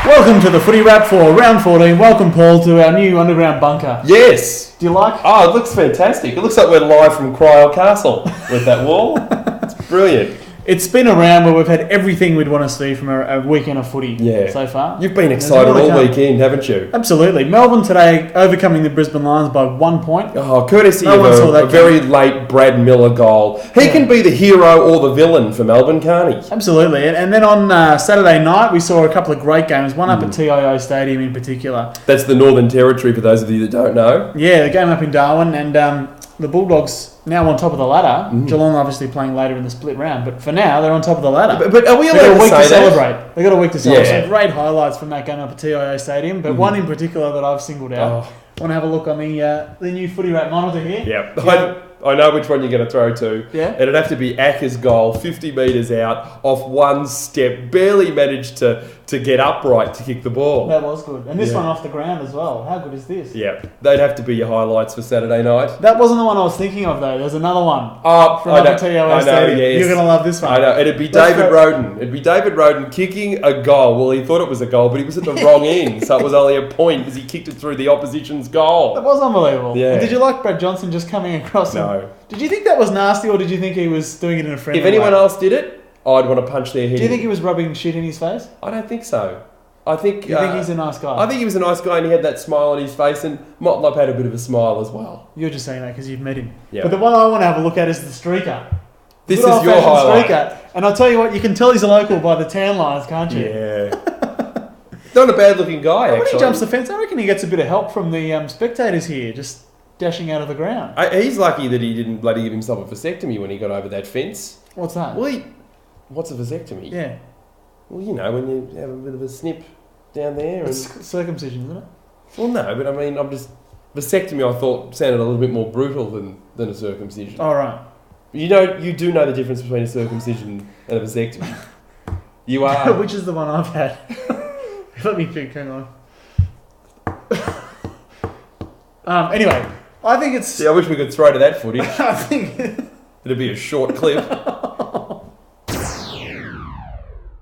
Welcome to the Footywrap for round 14. Welcome, Paul, to our new underground bunker. Yes. Do you like? Oh, it looks fantastic. It looks like we're live from Cryle Castle with that wall. It's brilliant. It's been a round where we've had everything we'd want to see from a weekend of footy so far. You've been excited all weekend, haven't you? Absolutely. Melbourne today overcoming the Brisbane Lions by 1 point. Oh, courtesy of a very late Brad Miller goal. He can be the hero or the villain for Melbourne, can't he? Absolutely. And then on Saturday night, we saw a couple of great games, one up at TIO Stadium in particular. That's the Northern Territory for those of you that don't know. Yeah, the game up in Darwin, and the Bulldogs now on top of the ladder. Geelong obviously playing later in the split round, but for now they're on top of the ladder. But are we allowed to say that? Celebrate. They've got a week to celebrate. Yeah. Some great highlights from that game up at TIO Stadium, but one in particular that I've singled out. I want to have a look on the new Footywrap monitor here. Yep. I know which one you're going to throw to. Yeah. It'd have to be Acker's goal, 50 metres out, off one step, barely managed to get upright to kick the ball. That was good. And this one off the ground as well. How good is this? Yeah. They'd have to be your highlights for Saturday night. That wasn't the one I was thinking of, though. There's another one. From TIO Stadium. Yes. You're going to love this one. I know. It'd be David Roden. It'd be David Roden kicking a goal. Well, he thought it was a goal, but he was at the wrong end, so it was only a point because he kicked it through the opposition's goal. That was unbelievable. Yeah. And did you like Brad Johnson just coming across? No. Did you think that was nasty, or did you think he was doing it in a friendly way? If anyone else did it, I'd want to punch their head. Do you think he was rubbing shit in his face? I don't think so. I think... You think he's a nice guy? I think he was a nice guy and he had that smile on his face, and Motlop had a bit of a smile as well. You're just saying that because you've met him. Yeah. But the one I want to have a look at is the streaker. This is your highlight. Streaker. And I'll tell you what, you can tell he's a local by the tan lines, can't you? Yeah. Not a bad looking guy, actually. When he jumps the fence, I reckon he gets a bit of help from the spectators here, just dashing out of the ground. He's lucky that he didn't bloody give himself a vasectomy when he got over that fence. What's that? Well, what's a vasectomy? Yeah. Well, you know, when you have a bit of a snip down there. It's circumcision, isn't it? Well, no, but I mean, vasectomy I thought sounded a little bit more brutal than a circumcision. All right. You do know the difference between a circumcision and a vasectomy. You are. Which is the one I've had? Let me think, hang on. Anyway, I think it's... Yeah, I wish we could throw to that footage. I think... It'd be a short clip.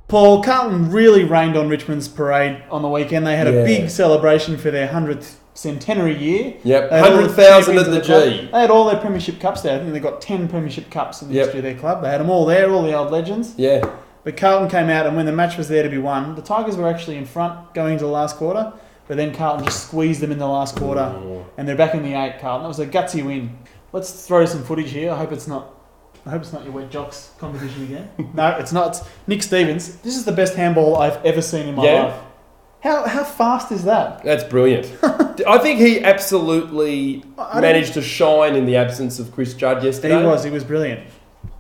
Paul, Carlton really rained on Richmond's parade on the weekend. They had a big celebration for their 100th centenary year. Yep, 100,000 at the G. They had all their premiership cups there. I think they got 10 premiership cups in the history of their club. They had them all there, all the old legends. Yeah. But Carlton came out, and when the match was there to be won, the Tigers were actually in front going into the last quarter, but then Carlton just squeezed them in the last quarter, and they're back in the 8, Carlton. That was a gutsy win. Let's throw some footage here. I hope it's not your wet jocks competition again. No, it's not. It's Nick Stevens. This is the best handball I've ever seen in my life. How fast is that? That's brilliant. I think he absolutely managed to shine in the absence of Chris Judd yesterday. He was brilliant.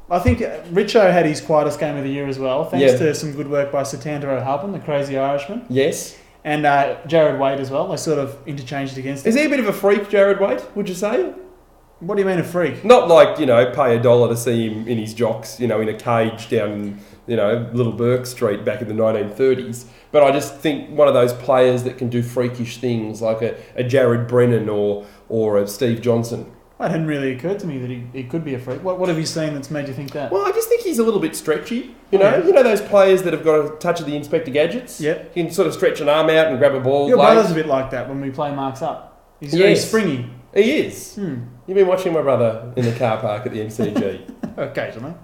I think Richo had his quietest game of the year as well, thanks to some good work by Satanta O'Halpin, the crazy Irishman. Yes. And Jared Wade as well. They sort of interchanged against him. Is he a bit of a freak, Jared Wade, would you say? What do you mean a freak? Not like, pay $1 to see him in his jocks, in a cage down, Little Burke Street back in the 1930s. But I just think one of those players that can do freakish things like a Jared Brennan or a Steve Johnson. It hadn't really occurred to me that he could be a freak. What have you seen that's made you think that? Well, I just think he's a little bit stretchy. You know those players that have got a touch of the Inspector Gadgets? Yep. You can sort of stretch an arm out and grab a ball. Your brother's a bit like that when we play marks up. He's very springy. He is. You've been watching my brother in the car park at the MCG. Occasionally.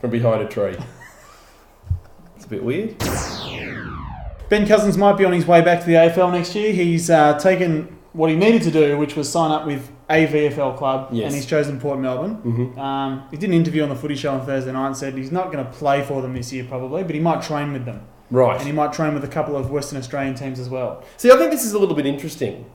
From behind a tree. It's a bit weird. Ben Cousins might be on his way back to the AFL next year. He's taken what he needed to do, which was sign up with a VFL club, and he's chosen Port Melbourne. He did an interview on the Footy Show on Thursday night and said he's not going to play for them this year probably, but he might train with them. Right. And he might train with a couple of Western Australian teams as well. See, I think this is a little bit interesting,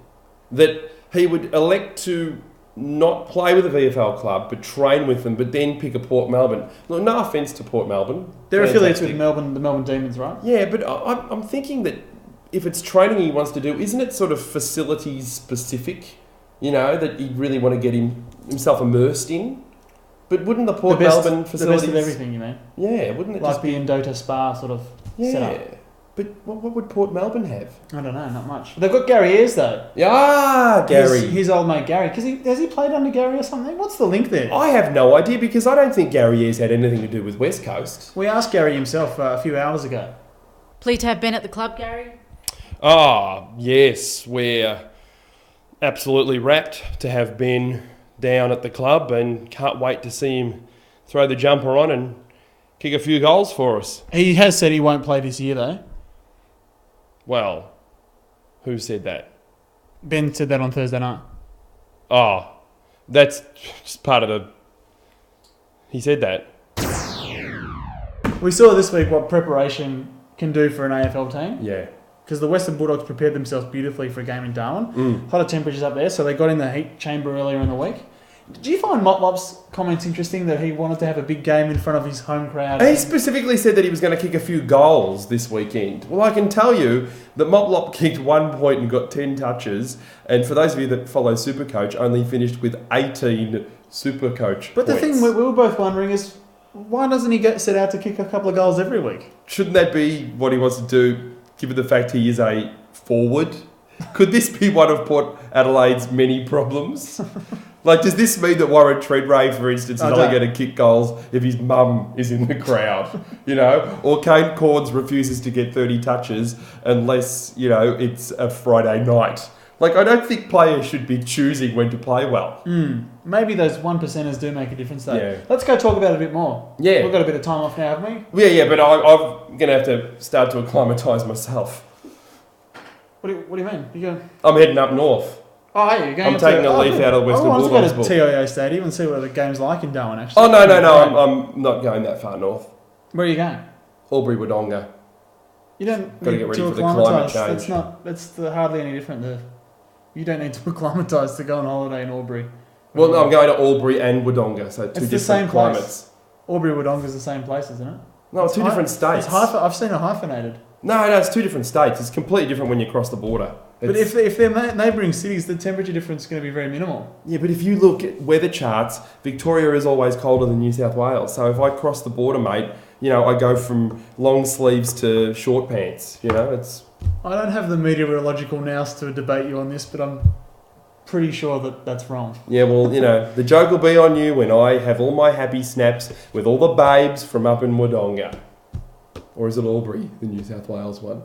that he would elect to not play with a VFL club, but train with them, but then pick a Port Melbourne. Look, no offence to Port Melbourne. They're affiliates with the Melbourne Demons, right? Yeah, but I'm thinking that if it's training he wants to do, isn't it sort of facilities specific? That he'd really want to get himself immersed in? But wouldn't the Port Melbourne facilities... The best of everything, you mean? Yeah, wouldn't it like just the Endota Spa sort of setup? Yeah, but what would Port Melbourne have? I don't know, not much. But they've got Gary Ayres, though. Yeah, Gary. His old mate Gary. Because has he played under Gary or something? What's the link there? I have no idea, because I don't think Gary Ayres had anything to do with West Coast. We asked Gary himself a few hours ago. Pleased to have Ben at the club, Gary. Ah, yes, we're absolutely rapt to have Ben down at the club and can't wait to see him throw the jumper on and kick a few goals for us. He has said he won't play this year, though. Well, who said that? Ben said that on Thursday night. Oh, that's just part of the... He said that. We saw this week what preparation can do for an AFL team. Yeah. Because the Western Bulldogs prepared themselves beautifully for a game in Darwin. Hotter temperatures up there, so they got in the heat chamber earlier in the week. Did you find Motlop's comments interesting that he wanted to have a big game in front of his home crowd? He specifically said that he was going to kick a few goals this weekend. Well, I can tell you that Motlop kicked 1 point and got 10 touches. And for those of you that follow Supercoach, only finished with 18 Supercoach But the points. thing we were both wondering is, why doesn't he get set out to kick a couple of goals every week? Shouldn't that be what he wants to do, given the fact he is a forward? Could this be one of Port Adelaide's many problems? Like, does this mean that Warren Treadray, for instance, is only going to kick goals if his mum is in the crowd, you know? Or Kane Corns refuses to get 30 touches unless, you know, it's a Friday night. Like, I don't think players should be choosing when to play well. Maybe those 1%ers do make a difference, though. Yeah. Let's go talk about it a bit more. Yeah. We've got a bit of time off now, haven't we? Yeah, but I'm going to have to start to acclimatise myself. What do you mean? You going? I'm heading up north. Oh, hey, you're going I'm taking a leaf out of the Western Bulldogs. Bulldogs I book. want to go to TIO Stadium and see what the game's like in Darwin, actually. Oh, no, I'm not going that far north. Where are you going? Albury Wodonga. You don't Gotta need get ready to for the climate acclimatise. change. That's hardly any different. You don't need to acclimatise to go on holiday in Albury. Well, no, I'm going to Albury and Wodonga, so two It's the different same climates. place. Albury Wodonga's the same place, isn't it? No, two different states. I've seen it hyphenated. No, it's two different states. It's completely different when you cross the border. But if they're neighbouring cities, the temperature difference is going to be very minimal. Yeah, but if you look at weather charts, Victoria is always colder than New South Wales. So if I cross the border, mate, you know, I go from long sleeves to short pants. You know, it's... I don't have the meteorological nous to debate you on this, but I'm pretty sure that that's wrong. Yeah, well, you know, the joke will be on you when I have all my happy snaps with all the babes from up in Wodonga. Or is it Albury, the New South Wales one?